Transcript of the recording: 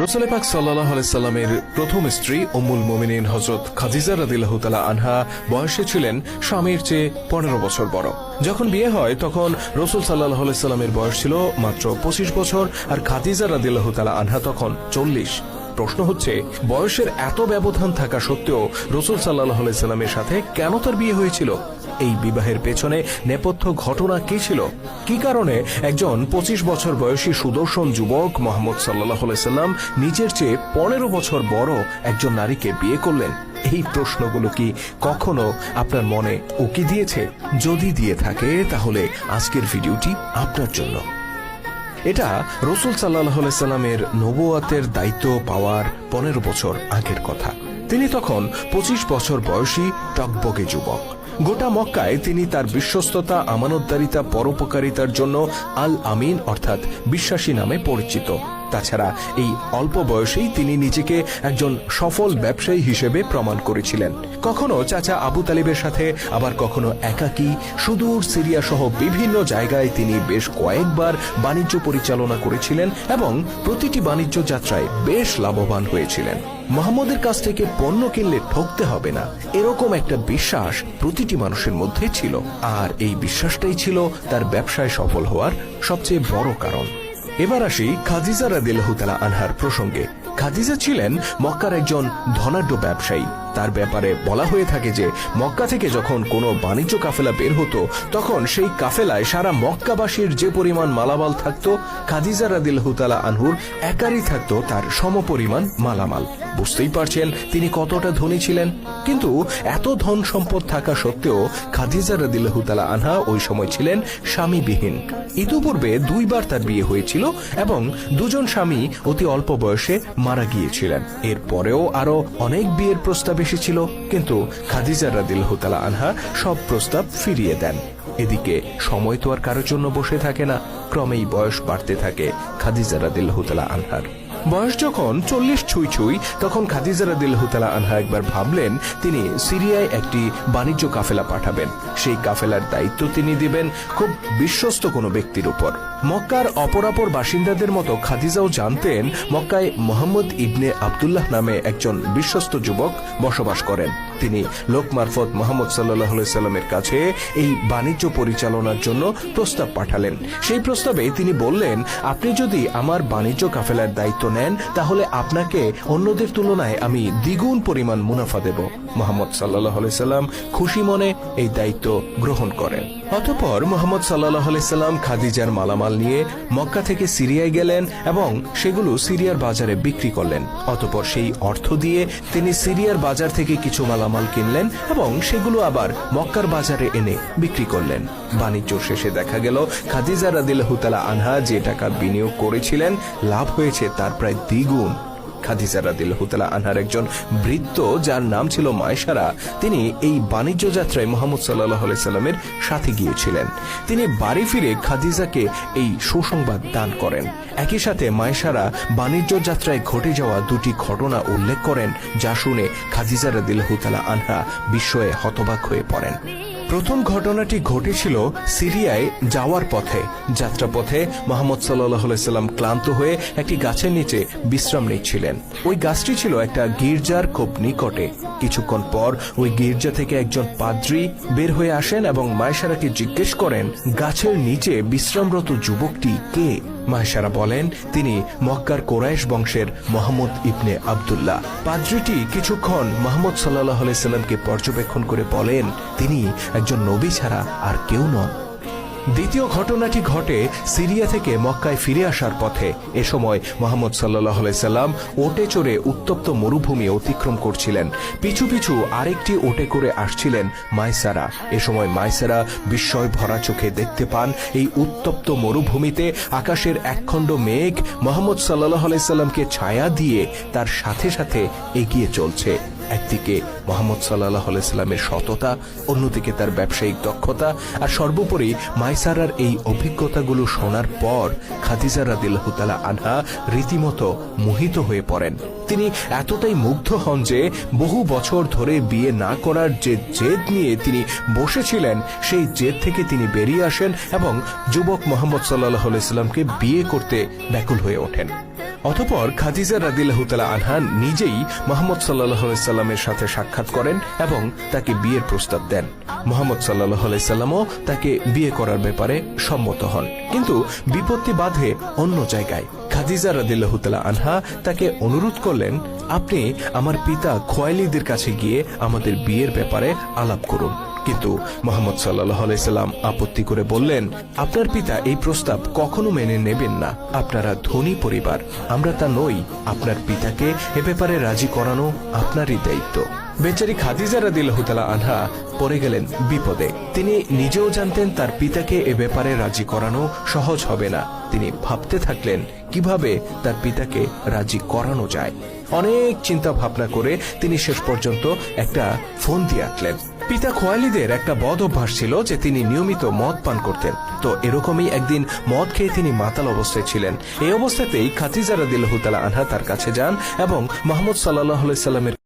রাসূল পাক সাল্লাল্লাহু আলাইহি সাল্লামের প্রথম স্ত্রী উম্মুল মুমিনিন হযরত খাদিজা রাদিয়াল্লাহু তাআলা আনহা বয়সে ছিলেন স্বামীর চেয়ে 15 বছর বড়। যখন বিয়ে হয় তখন রাসূল সাল্লাল্লাহু আলাইহি সাল্লামের বয়স ছিল মাত্র 25 বছর, আর খাদিজা রাদিয়াল্লাহু তাআলা আনহা তখন 40। প্রশ্ন হচ্ছে, বয়সের এত ব্যবধান থাকা সত্ত্বেও রাসূল সাল্লাল্লাহু আলাইহি সাল্লামের সাথে কেন তার বিয়ে হয়েছিল? এই বিবাহের পেছনে নেপথ্য ঘটনা কি ছিল? কি কারণে একজন 25 বছর বয়সী সুদর্শন যুবক মুহাম্মদ সাল্লাল্লাহু আলাইহি সাল্লাম নিজের চেয়ে 15 বছর বড় একজন নারীকে বিয়ে করলেন? এই প্রশ্নগুলো কি কখনো আপনার মনে উকি দিয়েছে? যদি দিয়ে থাকে তাহলে আজকের ভিডিওটি আপনার জন্য। এটা রাসূল সাল্লাল্লাহু আলাইহি সাল্লামের নবুয়তের দায়িত্ব পাওয়ার 15 বছর আগের কথা। তিনি তখন 25 বছর বয়সী টকবকে যুবক। গোটা মক্কায় তিনি তার বিশ্বস্ততা, আমানতদারিতা, পরোপকারিতার জন্য আল আমিন অর্থাৎ বিশ্বাসী নামে পরিচিত। তাছাড়া এই অল্প বয়সেই তিনি নিজেকে একজন সফল ব্যবসায়ী হিসেবে প্রমাণ করেছিলেন। কখনো চাচা আবু তালিবের সাথে, আবার কখনো একাকী সুদূর সিরিয়া সহ বিভিন্ন জায়গায় তিনি বেশ কয়েকবার বাণিজ্য পরিচালনা করেছিলেন এবং প্রতিটি বাণিজ্য যাত্রায় বেশ লাভবান হয়েছিলেন। মুহাম্মদের কাছ থেকে পণ্য কিনলে ঠকতে হবে না, এরকম একটা বিশ্বাস প্রতিটি মানুষের মধ্যে ছিল, আর এই বিশ্বাসটাই ছিল তার ব্যবসায় সফল হওয়ার সবচেয়ে বড় কারণ। এবার আসি খাদিজা রাদিয়াল্লাহু তাআলা আনহার প্রসঙ্গে। খাদিজা ছিলেন মক্কার একজন ধনাঢ্য ব্যবসায়ী। তার ব্যাপারে বলা হয়ে থাকে যে মক্কা থেকে যখন কোনো বাণিজ্য কাফেলা বের হতো তখন সেই কাফেলায় সারা মক্কাবাসীর যে পরিমাণ মালামাল থাকতো, খাদিজা রাদিয়াল্লাহু তাআলা আনহুর একারই থাকতো তার সমপরিমাণ মালামাল। বুঝতেই পারছেন তিনি কতটা ধনী ছিলেন। কিন্তু এত ধন সম্পদ থাকা সত্ত্বেও খাদিজা রাদিয়াল্লাহু তাআলা আনহা ওই সময় ছিলেন স্বামীবিহীন। ইতিপূর্বে 2 বার তার বিয়ে হয়েছিল এবং 2 জন স্বামী অতি অল্প বয়সে মারা গিয়েছিলেন। এরপরেও আরো অনেক বিয়ের প্রস্তাব এসেছিল, কিন্তু খাদিজা রাদিয়াল্লাহু তাআলা আনহা সব প্রস্তাব ফিরিয়ে দেন। এদিকে সময় তো আর কারোর জন্য বসে থাকে না, ক্রমেই বয়স বাড়তে থাকে খাদিজা রাদিয়াল্লাহু তাআলা আনহার। বয়স যখন 40 ছুঁই তখন খাদিজা রাদিয়াল্লাহু তাআলা আনহা একবার ভাবলেন তিনি সিরিয়ায় একটি বাণিজ্য কাফেলা পাঠাবেন। সেই কাফেলার দায়িত্ব তিনি দিবেন খুব বিশ্বস্ত কোনো ব্যক্তির উপর। মক্কার অপরাপর বাসিন্দাদের মতো খাদিজাও জানতেন মক্কায় মুহাম্মদ ইবনে আব্দুল্লাহ নামে একজন বিশ্বস্ত যুবক বসবাস করেন। তিনি লোক মারফত মুহাম্মদ সাল্লাল্লাহু আলাইহি সাল্লামের কাছে এই বাণিজ্য পরিচালনার জন্য প্রস্তাব পাঠালেন। সেই প্রস্তাবে তিনি বললেন, আপনি যদি আমার বাণিজ্য কাফেলার দায়িত্ব নেন তাহলে আপনাকে অন্যদের তুলনায় আমি দ্বিগুণ পরিমাণ মুনাফা দেব। মুহাম্মদ সাল্লাল্লাহু আলাইহি সাল্লাম খুশি মনে এই দায়িত্ব গ্রহণ করেন। অতঃপর মুহাম্মদ সাল্লাল্লাহু আলাইহি সাল্লাম খাদিজার মালামাল নিয়ে মক্কা থেকে সিরিয়ায় গেলেন এবং সেগুলো সিরিয়ার বাজারে বিক্রি করলেন। অতঃপর সেই অর্থ দিয়ে তিনি সিরিয়ার বাজার থেকে কিছু মালামাল কিনলেন এবং সেগুলো আবার মক্কার বাজারে এনে বিক্রি করলেন। বাণিজ্য শেষে দেখা গেল খাদিজা রাদিয়াল্লাহু তাআলা আনহা যে টাকা বিনিয়োগ করেছিলেন লাভ হয়েছে তার প্রায় দ্বিগুণ। খাদিজা রাদিয়াল্লাহু তাআলা আনহার একজন ভৃত্য যার নাম ছিল মায়সারা, তিনি এই বাণিজ্য যাত্রায় মুহাম্মদ সাল্লাল্লাহু আলাইহি সাল্লামের সাথে গিয়েছিলেন। তিনি বাড়ি ফিরে খাদিজাকে এই সুসংবাদ দান করেন। একই সাথে মায়সারা বাণিজ্য যাত্রায় ঘটে যাওয়া 2টি ঘটনা উল্লেখ করেন, যা শুনে খাদিজা রাদিয়াল্লাহু তাআলা আনহা বিস্ময়ে হতবাক হয়ে পড়েন। প্রথম ঘটনাটি ঘটেছিল সিরিয়ায় যাওয়ার পথে। যাত্রাপথে মুহাম্মদ সাল্লাল্লাহু আলাইহি সাল্লাম ক্লান্ত হয়ে একটি গাছের নিচে বিশ্রাম নিচ্ছিলেন। ওই গাছটি ছিল একটা গির্জার খুব নিকটে। কিছুক্ষণ পর ওই গির্জা থেকে একজন পাদ্রী বের হয়ে আসেন এবং মায়সারাকে জিজ্ঞেস করেন, গাছের নিচে বিশ্রামরত যুবকটি কে? মায়সারা বলেন, তিনি মক্কার কোরাইশ বংশের মুহাম্মদ ইবনে আব্দুল্লাহ। পাদ্রীটি কিছুক্ষণ মুহাম্মদ সাল্লাল্লাহু আলাইহি সাল্লামকে পর্যবেক্ষণ করে বলেন, তিনি একজন নবী ছাড়া আর কেউ নন। দ্বিতীয় ঘটনাটি ঘটে সিরিয়া থেকে মক্কায় ফিরে আসার পথে। এ সময় মুহাম্মদ সাল্লাল্লাহু আলাইহি সাল্লাম ওটে চড়ে উত্তপ্ত মরুভূমি অতিক্রম করছিলেন। পিছু পিছু আরেকটি ওটে করে আসছিলেন মায়সারা। এ সময় মায়সারা বিস্ময় ভরা চোখে দেখতে পান এই উত্তপ্ত মরুভূমিতে আকাশের একখণ্ড মেঘ মুহাম্মদ সাল্লাল্লাহু আলাইহি সাল্লামকে ছায়া দিয়ে তার সাথে সাথে এগিয়ে চলছে। একদিকে মুহাম্মদ সাল্লাল্লাহু আলাইহি সাল্লামের সততা, অন্যদিকে তার ব্যবসায়িক দক্ষতা, আর সর্বোপরি মায়সারার এই অভিজ্ঞতাগুলো শোনার পর খাদিজা রাদিয়াল্লাহু তাআলা আনহা রীতিমতো মোহিত হয়ে পড়েন। তিনি এতটাই মুগ্ধ হন যে বহু বছর ধরে বিয়ে না করার যে জেদ নিয়ে তিনি বসেছিলেন সেই জেদ থেকে তিনি বেরিয়ে আসেন এবং যুবক মুহাম্মদ সাল্লাল্লাহু আলাইহি সাল্লামকে বিয়ে করতে ব্যাকুল হয়ে ওঠেন। অতঃপর খাদিজা রাদিয়াল্লাহু তাআলা আনহা নিজেই মুহাম্মদ সাল্লাল্লাহু আলাইহি সাল্লামের সাথে সাক্ষাৎ করেন এবং তাকে বিয়ের প্রস্তাব দেন। মুহাম্মদ সাল্লাল্লাহু আলাইহি সাল্লামও তাকে বিয়ে করার ব্যাপারে সম্মত হন। কিন্তু বিপত্তি বাধে অন্য জায়গায়। খাদিজা রাদিয়াল্লাহু তাআলা আনহা তাকে অনুরোধ করলেন, আপনি আমার পিতা খুয়াইলিদের কাছে গিয়ে আমাদের বিয়ের ব্যাপারে আলাপ করুন। কিন্তু মুহাম্মদ সাল্লাল্লাহু আলাইহি সাল্লাম আপত্তি করে বললেন, আপনার পিতা এই প্রস্তাব কখনো মেনে নেবেন না। আপনারা ধনী পরিবার, আমরা তা নই। আপনার পিতাকে এ ব্যাপারে রাজি করানো আপনারই দায়িত্ব। বেচারি খাদিজা রাদিয়াল্লাহু তাআলা আনহা পড়ে গেলেন বিপদে। তিনি নিজেও জানতেন তার পিতাকে এ ব্যাপারে রাজি করানো সহজ হবে না। তিনি ভাবতে থাকলেন কিভাবে তার পিতাকে রাজি করানো যায়। অনেক চিন্তা ভাবনা করে তিনি শেষ পর্যন্ত একটা ফোন দিয়ে আঁটলেন। পিতা খোয়ালিদের একটা বদ অভ্যাস ছিল যে তিনি নিয়মিত মদ পান করতেন। তো এরকমই একদিন মদ খেয়ে তিনি মাতাল অবস্থায় ছিলেন। এই অবস্থাতেই খাদিজা রাদিয়াল্লাহু তাআলা আনহা তার কাছে যান এবং মুহাম্মদ সাল্লাল্লাহু আলাইহি সাল্লামের